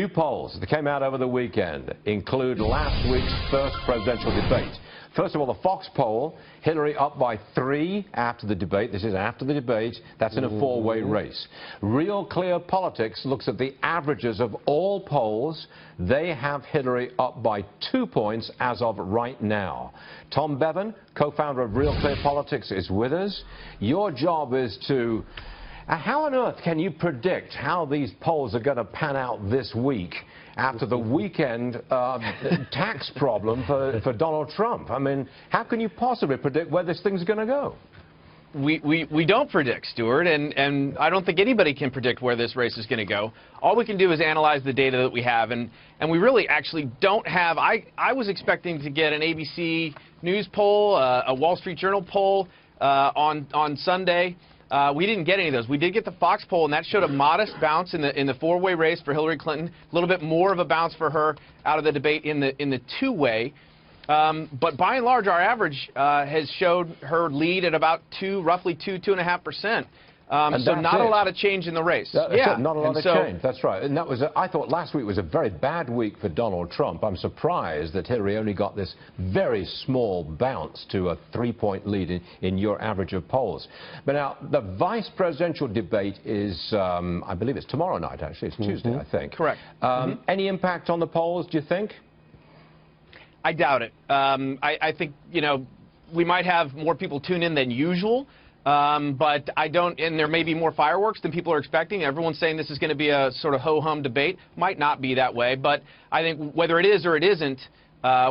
New polls that came out over the weekend include last week's first presidential debate. First of all, the Fox poll, Hillary up by 3 after the debate. This is after the debate. That's in a 4-way race. RealClearPolitics looks at the averages of all polls. They have Hillary up by 2 points as of right now. Tom Bevan, co-founder of RealClearPolitics, is with us. Your job is to... how on earth can you predict how these polls are going to pan out this week after the weekend tax problem for Donald Trump? I mean, how can you possibly predict where this thing's going to go? We don't predict, Stuart, and I don't think anybody can predict where this race is going to go. All we can do is analyze the data that we have, and we really actually don't have... I was expecting to get an ABC News poll, a Wall Street Journal poll on Sunday. We didn't get any of those. We did get the Fox poll, and that showed a modest bounce in the 4-way race for Hillary Clinton. A little bit more of a bounce for her out of the debate in the 2-way. But by and large, our average has showed her lead at about roughly 2.5%. So not a lot of change in the race. Yeah, not a lot of change. That's right. And that was, I thought last week was a very bad week for Donald Trump. I'm surprised that Hillary only got this very small bounce to a 3-point lead in your average of polls. But now, the vice presidential debate is, I believe it's tomorrow night, actually. It's Tuesday, I think. Correct. Any impact on the polls, do you think? I doubt it. I think, you know, we might have more people tune in than usual. But I don't, and there may be more fireworks than people are expecting. Everyone's saying this is going to be a sort of ho-hum debate. Might not be that way, but I think whether it is or it isn't,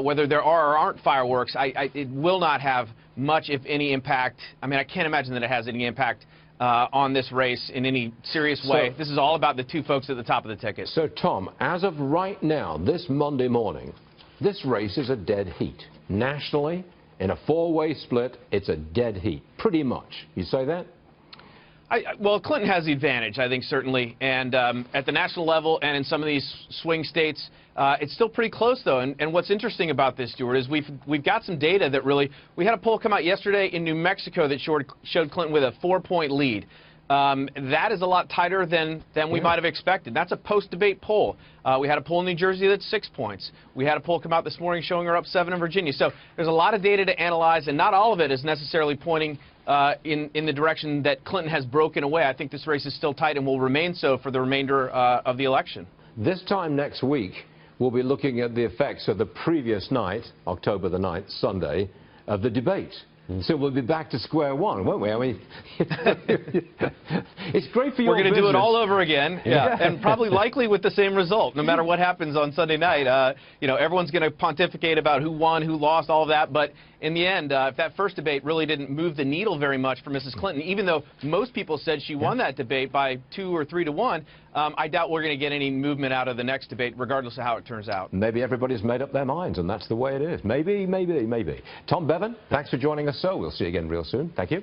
whether there are or aren't fireworks, it will not have much, if any, impact. I mean, I can't imagine that it has any impact on this race in any serious way. This is all about the 2 folks at the top of the ticket. So, Tom, as of right now, this Monday morning, this race is a dead heat. Nationally, in a 4-way split, it's a dead heat, pretty much. You say that? Well, Clinton has the advantage, I think, certainly. And at the national level and in some of these swing states, it's still pretty close, though. And what's interesting about this, Stuart, is we've got some data that really... We had a poll come out yesterday in New Mexico that showed Clinton with a 4-point lead. That is a lot tighter than we might have expected. That's a post-debate poll. We had a poll in New Jersey that's 6 points. We had a poll come out this morning showing her up 7 in Virginia. So there's a lot of data to analyze, and not all of it is necessarily pointing in the direction that Clinton has broken away. I think this race is still tight and will remain so for the remainder of the election. This time next week, we'll be looking at the effects of the previous night, October the 9th, Sunday, of the debate. So we'll be back to square one, won't we? I mean, it's great for your business. We're going to do it all over again, and probably likely with the same result, no matter what happens on Sunday night. You know, everyone's going to pontificate about who won, who lost, all of that. But in the end, if that first debate really didn't move the needle very much for Mrs. Clinton, even though most people said she won that debate by 2 or 3 to 1, I doubt we're going to get any movement out of the next debate, regardless of how it turns out. Maybe everybody's made up their minds, and that's the way it is. Maybe, maybe, maybe. Tom Bevan, thanks for joining us. So we'll see you again real soon. Thank you.